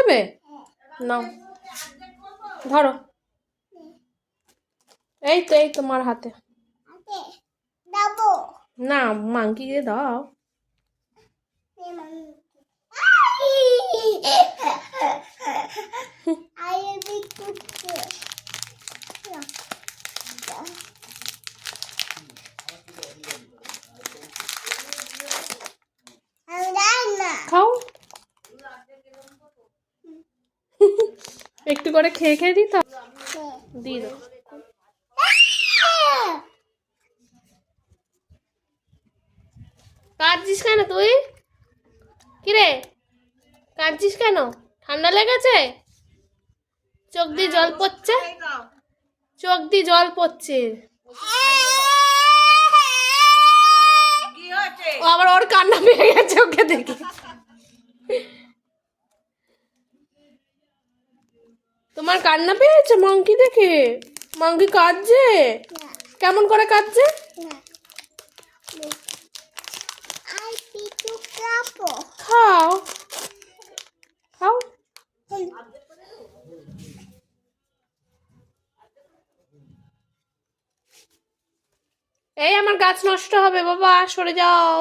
নেবে? নাও ধরো, এই তো তোমার হাতে। না মাংকিকে দাও। খাও, একটু করে খেয়ে খেয়ে দিই তো, দিয়ে দাও। কাঁদছিস কেন তুই? কিরে কাঁদছিস কেন? ঠান্ডা লেগেছে? চোখ দিয়ে জল পড়ছে, চোখ দিয়ে জল পড়ছে। আবার ওর কান্না পেয়ে গেছে ওকে দেখে। তোমার কান্না পেয়েছে মাংকি দেখে? মাংকি কাঁদছে? কেমন করে কাঁদছে? খাও খাও। এই আমার গাছ নষ্ট হবে বাবা, সরে যাও।